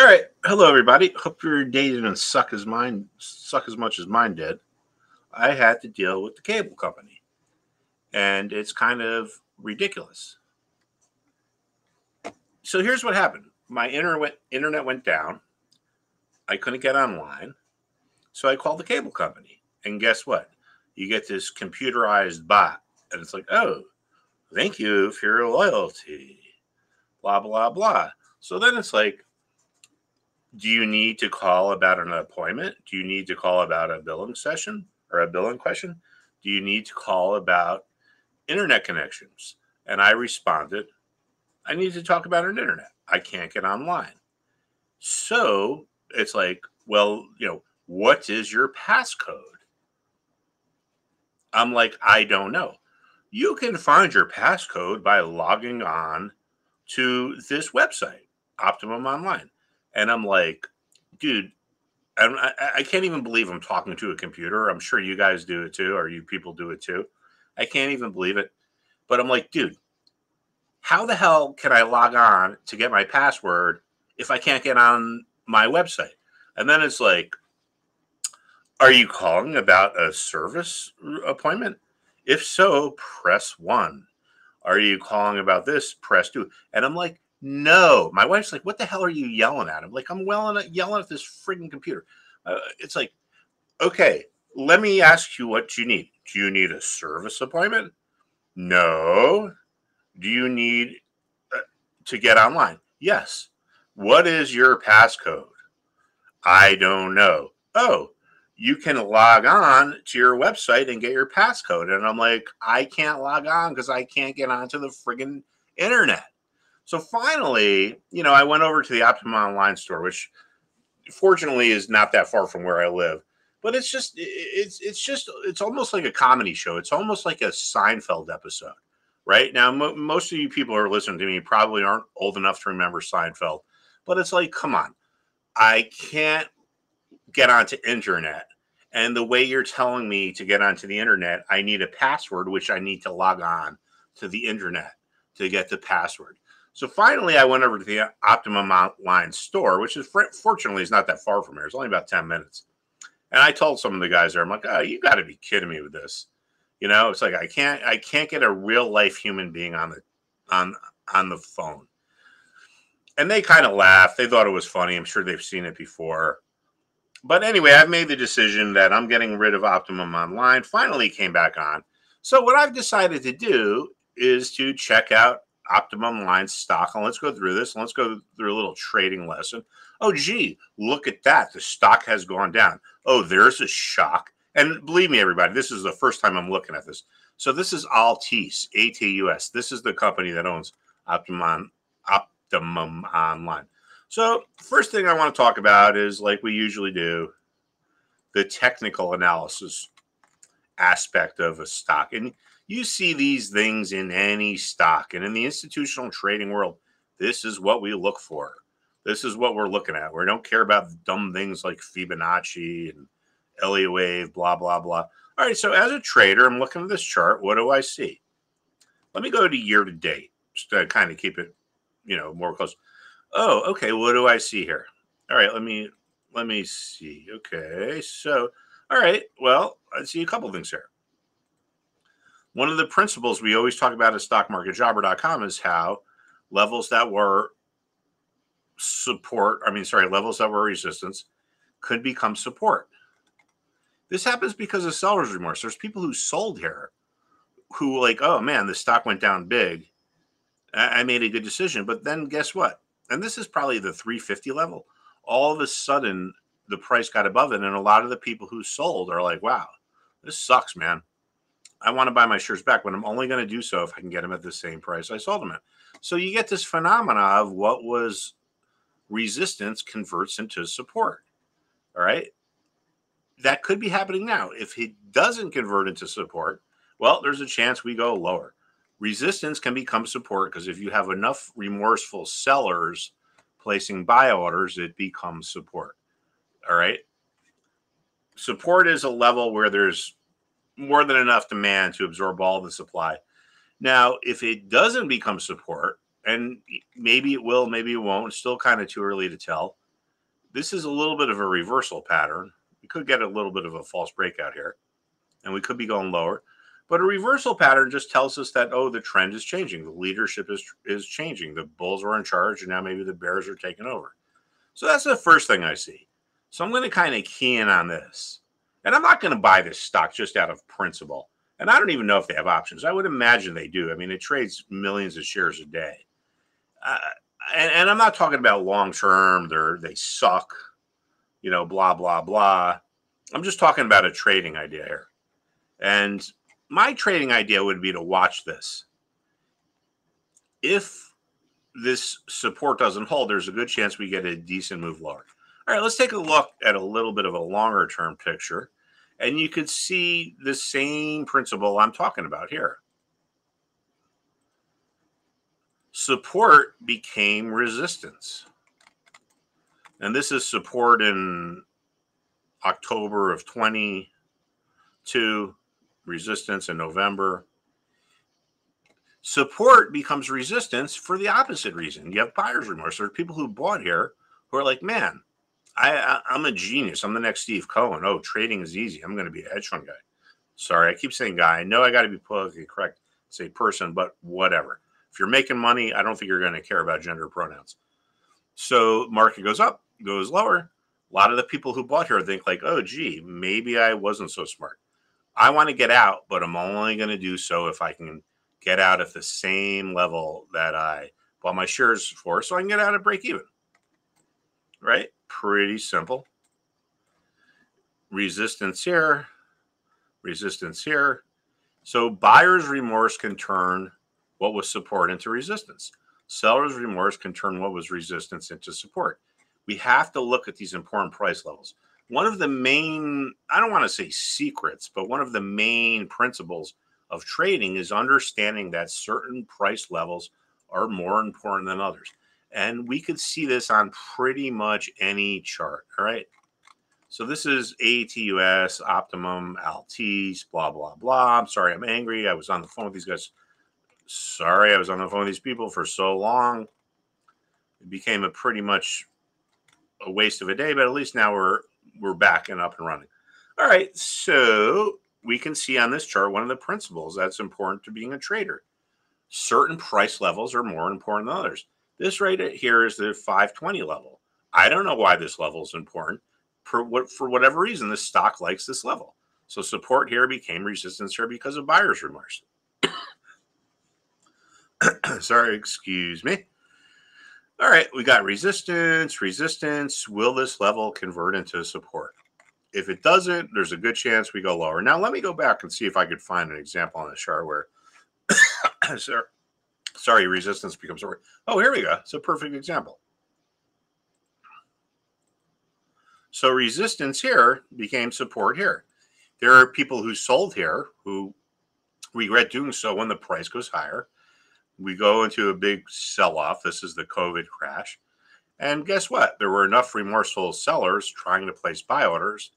All right. Hello, everybody. Hope your day didn't suck as much as mine did. I had to deal with the cable company, and it's kind of ridiculous. So here's what happened. My internet went down. I couldn't get online, so I called the cable company. And guess what? You get this computerized bot, and it's like, oh, thank you for your loyalty. Blah blah blah. So then it's like, do you need to call about an appointment? Do you need to call about a billing session or a billing question? Do you need to call about internet connections? And I responded, I need to talk about an internet. I can't get online. So it's like, well, what is your passcode? I'm like, I don't know. You can find your passcode by logging on to this website, Optimum Online. And I'm like, dude, I can't even believe I'm talking to a computer. I'm sure you guys do it too, or you people do it too. I can't even believe it. But I'm like, dude, how the hell can I log on to get my password if I can't get on my website? And then it's like, are you calling about a service appointment? If so, press 1. Are you calling about this? Press 2. And I'm like, no. My wife's like, what the hell are you yelling at? I'm like, I'm yelling at this freaking computer. It's like, okay, let me ask you what you need. Do you need a service appointment? No. Do you need to get online? Yes. What is your passcode? I don't know. Oh, you can log on to your website and get your passcode. And I'm like, I can't log on because I can't get onto the friggin' internet. So finally, I went over to the Optimum Online store, which fortunately is not that far from where I live. But it's almost like a comedy show. It's almost like a Seinfeld episode, right? Now, most of you people who are listening to me probably aren't old enough to remember Seinfeld, but it's like, come on, I can't get onto internet. And the way you're telling me to get onto the internet, I need a password, which I need to log on to the internet to get the password. So finally, I went over to the Optimum Online store, which is fortunately is not that far from here. It's only about 10 minutes. And I told some of the guys there, I'm like, oh, you got to be kidding me with this. It's like I can't get a real life human being on the phone. And they kind of laughed. They thought it was funny. I'm sure they've seen it before. But anyway, I've made the decision that I'm getting rid of Optimum Online. Finally came back on. So what I've decided to do is to check out Optimum Online stock. And let's go through this. Let's go through a little trading lesson. Oh, gee, look at that. The stock has gone down. Oh, there's a shock. And believe me, everybody, this is the first time I'm looking at this. So this is Altice, ATUS. This is the company that owns Optimum Online. So first thing I want to talk about is, like we usually do, the technical analysis aspect of a stock. And you see these things in any stock. And in the institutional trading world, this is what we look for. This is what we're looking at. We don't care about dumb things like Fibonacci and Elliott wave, blah, blah, blah. All right, so as a trader, I'm looking at this chart. What do I see? Let me go to year to date just to kind of keep it, more close. Oh, okay. What do I see here? All right, let me see. Okay, so all right. Well, I see a couple things here. One of the principles we always talk about at stockmarketjobber.com is how levels that were levels that were resistance could become support. This happens because of seller's remorse. There's people who sold here who like, oh man, the stock went down big. I made a good decision, but then guess what? And this is probably the 350 level. All of a sudden, the price got above it. And a lot of the people who sold are like, wow, this sucks, man. I want to buy my shares back, but I'm only going to do so if I can get them at the same price I sold them at. So you get this phenomena of what was resistance converts into support. All right. That could be happening now. If it doesn't convert into support, well, there's a chance we go lower. Resistance can become support because if you have enough remorseful sellers placing buy orders, it becomes support. All right. Support is a level where there's more than enough demand to absorb all the supply. Now, if it doesn't become support, and maybe it will, maybe it won't, it's still kind of too early to tell. This is a little bit of a reversal pattern. We could get a little bit of a false breakout here, and we could be going lower. But a reversal pattern just tells us that, oh, the trend is changing. The leadership is changing. The bulls are in charge, and now maybe the bears are taking over. So that's the first thing I see. So I'm going to kind of key in on this. And I'm not going to buy this stock just out of principle. And I don't even know if they have options. I would imagine they do. I mean, it trades millions of shares a day. And I'm not talking about long term. They suck, blah, blah, blah. I'm just talking about a trading idea here. And my trading idea would be to watch this. If this support doesn't hold, there's a good chance we get a decent move lower. All right, let's take a look at a little bit of a longer term picture. And you could see the same principle I'm talking about here. Support became resistance. And this is support in October of 22, resistance in November. Support becomes resistance for the opposite reason. You have buyer's remorse. There are people who bought here who are like, man, I'm a genius. I'm the next Steve Cohen. Oh, trading is easy. I'm going to be a hedge fund guy. Sorry, I keep saying guy. I know I got to be politically correct, say person, but whatever. If you're making money, I don't think you're going to care about gender pronouns. So market goes up, goes lower. A lot of the people who bought here think like, oh, gee, maybe I wasn't so smart. I want to get out, but I'm only going to do so if I can get out at the same level that I bought my shares for, so I can get out at break even. Right? Pretty simple. Resistance here, resistance here. So buyer's remorse can turn what was support into resistance. Seller's remorse can turn what was resistance into support. We have to look at these important price levels. One of the main, I don't want to say secrets, but one of the main principles of trading is understanding that certain price levels are more important than others. And we could see this on pretty much any chart, all right? So this is ATUS, Optimum, Altice, blah, blah, blah. I'm sorry, I'm angry. I was on the phone with these guys. Sorry, I was on the phone with these people for so long. It became a pretty much a waste of a day, but at least now we're back and up and running. All right, so we can see on this chart one of the principles that's important to being a trader. Certain price levels are more important than others. This right here is the 520 level. I don't know why this level is important. For whatever reason, this stock likes this level. So support here became resistance here because of buyer's remorse. Sorry, excuse me. All right, we got resistance, resistance. Will this level convert into support? If it doesn't, there's a good chance we go lower. Now, let me go back and see if I could find an example on the chart where, sorry, resistance becomes support. Oh, here we go. It's a perfect example. So resistance here became support here. There are people who sold here who regret doing so when the price goes higher. We go into a big sell-off. This is the COVID crash. And guess what? There were enough remorseful sellers trying to place buy orders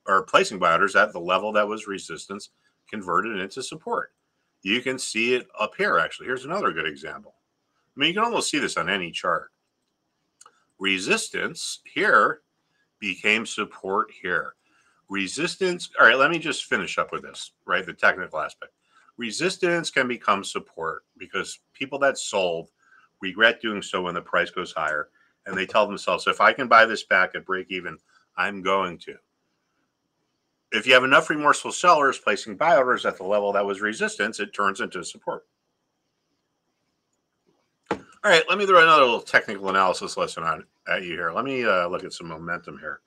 or placing buy orders at the level that was resistance converted into support. You can see it up here, actually. Here's another good example. I mean, you can almost see this on any chart. Resistance here became support here. Resistance. All right, let me just finish up with this, right? The technical aspect. Resistance can become support because people that sold regret doing so when the price goes higher. And they tell themselves, if I can buy this back at break even, I'm going to. If you have enough remorseful sellers placing buy orders at the level that was resistance, it turns into support. All right, let me throw another little technical analysis lesson at you here. Let me look at some momentum here.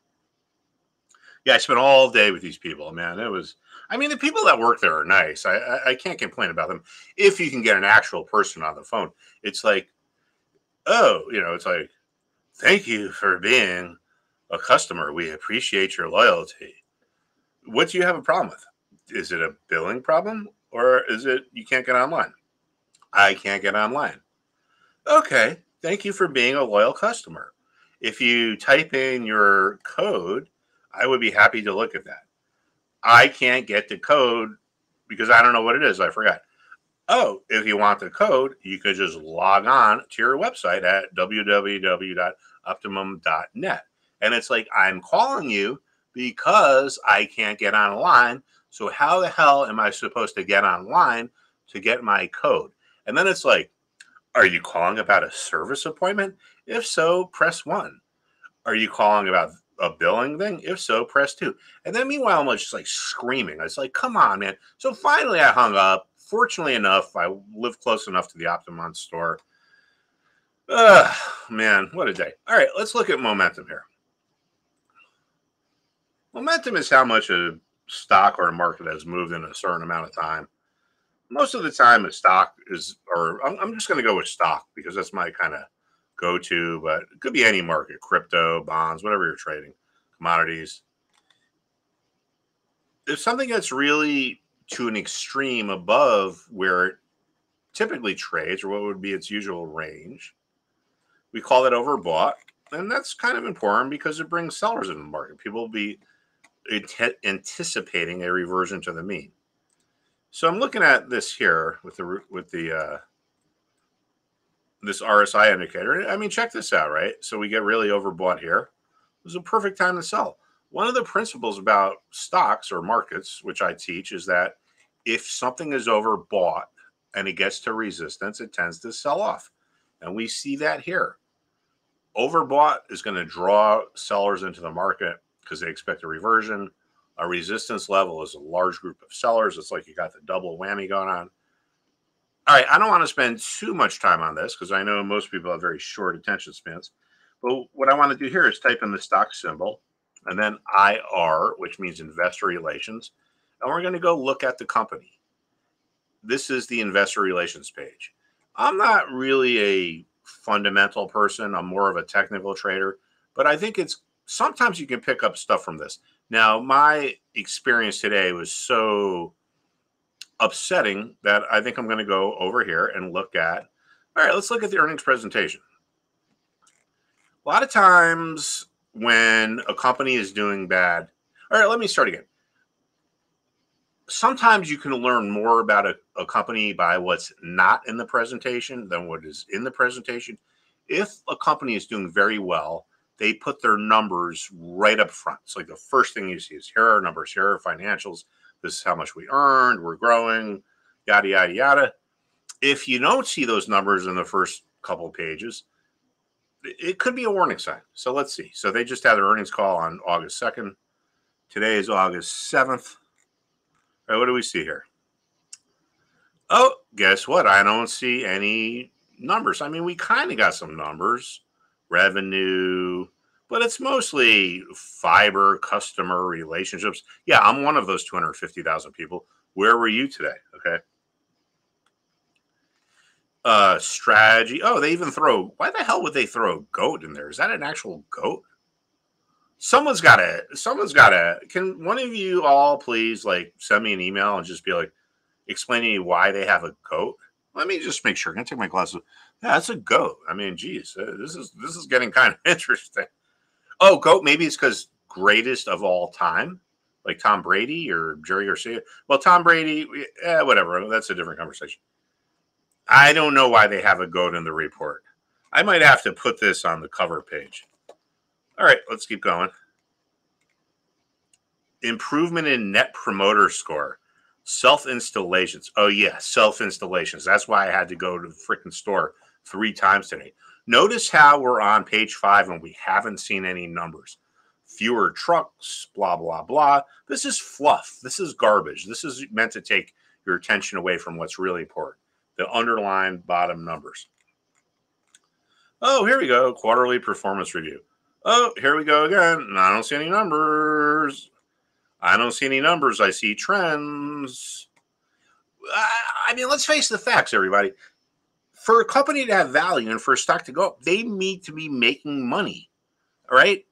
Yeah, I spent all day with these people, man. It was, I mean, the people that work there are nice. I can't complain about them. If you can get an actual person on the phone, it's like, oh, it's like, thank you for being a customer. We appreciate your loyalty. What do you have a problem with? Is it a billing problem or is it you can't get online? I can't get online. Okay, thank you for being a loyal customer. If you type in your code, I would be happy to look at that. I can't get the code because I don't know what it is. I forgot. Oh, if you want the code, you could just log on to your website at www.optimum.net And it's like, I'm calling you because I can't get online. So how the hell am I supposed to get online to get my code? And then it's like, are you calling about a service appointment? If so, press 1. Are you calling about a billing thing? If so, press 2. And then meanwhile, I'm just like screaming. It's like, come on, man. So finally I hung up. Fortunately enough, I live close enough to the Optimum store. Man, what a day. All right, let's look at momentum here. Momentum is how much a stock or a market has moved in a certain amount of time. Most of the time, a stock is, or I'm just going to go with stock because that's my kind of go-to, but it could be any market, crypto, bonds, whatever you're trading, commodities. If something gets really to an extreme above where it typically trades or what would be its usual range, we call it overbought. And that's kind of important because it brings sellers into the market. People will be anticipating a reversion to the mean. So I'm looking at this here with the this RSI indicator. I mean, check this out, right? So we get really overbought here. This is a perfect time to sell. One of the principles about stocks or markets, which I teach, is that if something is overbought and it gets to resistance, it tends to sell off. And we see that here. Overbought is going to draw sellers into the market because they expect a reversion. A resistance level is a large group of sellers. It's like you got the double whammy going on. All right, I don't want to spend too much time on this because I know most people have very short attention spans. But what I want to do here is type in the stock symbol and then IR, which means investor relations. And we're going to go look at the company. This is the investor relations page. I'm not really a fundamental person. I'm more of a technical trader, but I think it's sometimes you can pick up stuff from this. Now, my experience today was so upsetting that I think I'm going to go over here and look at, all right, let's look at the earnings presentation. A lot of times when a company is doing bad, all right, let me start again. Sometimes you can learn more about a company by what's not in the presentation than what is in the presentation. If a company is doing very well, they put their numbers right up front. It's like the first thing you see is here are our numbers, here are our financials. This is how much we earned, we're growing, yada, yada, yada. If you don't see those numbers in the first couple of pages, it could be a warning sign. So let's see. So they just had their earnings call on August 2nd. Today is August 7th. All right, what do we see here? Oh, guess what? I don't see any numbers. I mean, we kind of got some numbers, revenue, but it's mostly fiber, customer relationships. Yeah, I'm one of those 250,000 people. Where were you today? Okay. Strategy. Oh, they even throw, why the hell would they throw a goat in there? Is that an actual goat? Someone's got to, can one of you all please like send me an email and just be like, explaining why they have a goat? Let me just make sure. Can I take my glasses? Yeah, that's a goat. I mean, geez, this is getting kind of interesting. Oh, goat. Maybe it's because greatest of all time, like Tom Brady or Jerry Garcia. Well, Tom Brady, whatever. That's a different conversation. I don't know why they have a goat in the report. I might have to put this on the cover page. All right, let's keep going. Improvement in net promoter score. Self-installations. Oh, yeah, self-installations. That's why I had to go to the freaking store 3 times today. Notice how we're on page 5 and we haven't seen any numbers. Fewer trucks, blah, blah, blah. This is fluff. This is garbage. This is meant to take your attention away from what's really important, the underlying bottom numbers. Oh, here we go. Quarterly performance review. Oh, here we go again. I don't see any numbers. I don't see any numbers. I see trends. I mean, let's face the facts, everybody. For a company to have value and for a stock to go up, they need to be making money. All right.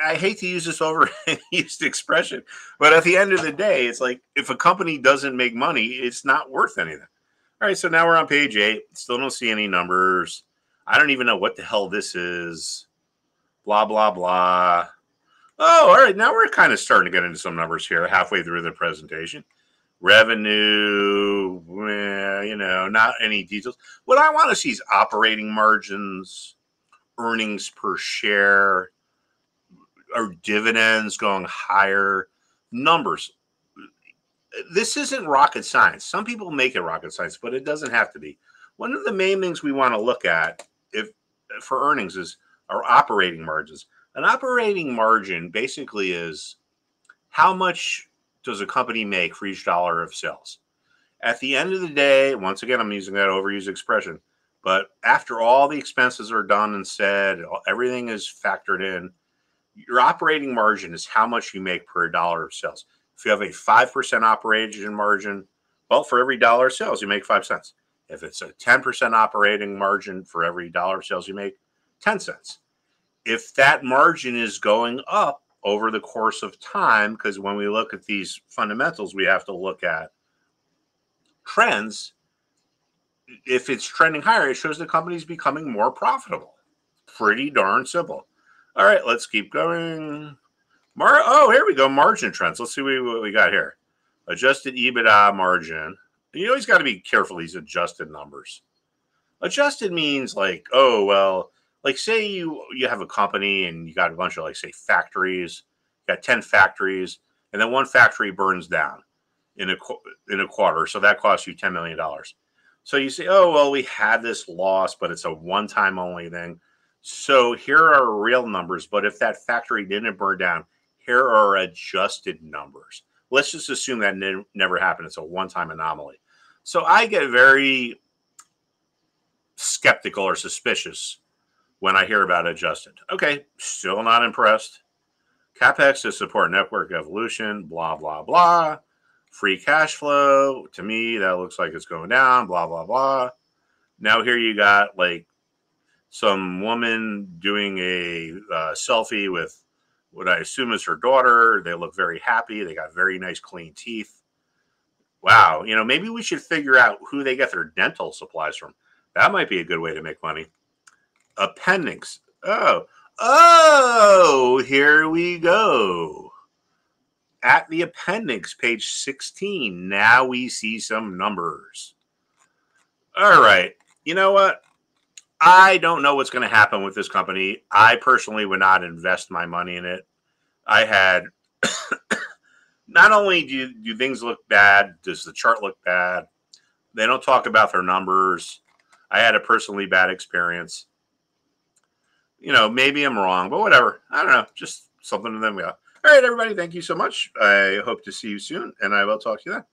I hate to use this overused expression, but at the end of the day, it's like if a company doesn't make money, it's not worth anything. All right. So now we're on page 8. Still don't see any numbers. I don't even know what the hell this is. Blah, blah, blah. Oh, all right. Now we're kind of starting to get into some numbers here halfway through the presentation. Revenue, not any details. What I want to see is operating margins, earnings per share, Are dividends going higher? Numbers. This isn't rocket science. Some people make it rocket science, but it doesn't have to be. One of the main things we want to look at if for earnings is our operating margins. An operating margin basically is how much does a company make for each dollar of sales. At the end of the day, once again, I'm using that overused expression, but after all the expenses are done and said, everything is factored in, your operating margin is how much you make per dollar of sales. If you have a 5% operating margin, well, for every dollar of sales, you make 5 cents. If it's a 10% operating margin, for every dollar of sales, you make 10 cents. If that margin is going up over the course of time, because when we look at these fundamentals, we have to look at trends. If it's trending higher, it shows the company's becoming more profitable. Pretty darn simple. All right, let's keep going. Here we go. Margin trends. Let's see what we got here. Adjusted EBITDA margin. You always got to be careful these adjusted numbers. Adjusted means like, oh, well, like say you have a company and you got a bunch of like say factories, you got 10 factories, and then one factory burns down in a quarter. So that costs you $10 million. So you say, oh, well, we had this loss, but it's a one-time only thing. So here are real numbers. But if that factory didn't burn down, here are adjusted numbers. Let's just assume that never happened. It's a one-time anomaly. So I get very skeptical or suspicious when I hear about adjusted. Okay, still not impressed. CapEx to support network evolution, blah, blah, blah. Free cash flow, to me, that looks like it's going down, blah, blah, blah. Now here you got like some woman doing a selfie with what I assume is her daughter. They look very happy. They got very nice, clean teeth. Wow. Maybe we should figure out who they get their dental supplies from. That might be a good way to make money. Appendix. Oh, here we go. At the appendix, page 16, now we see some numbers. All right. You know what? I don't know what's going to happen with this company. I personally would not invest my money in it. I had not only do things look bad, does the chart look bad? They don't talk about their numbers. I had a personally bad experience. Maybe I'm wrong, but whatever. I don't know. Just something to them. All right, everybody. Thank you so much. I hope to see you soon, and I will talk to you then.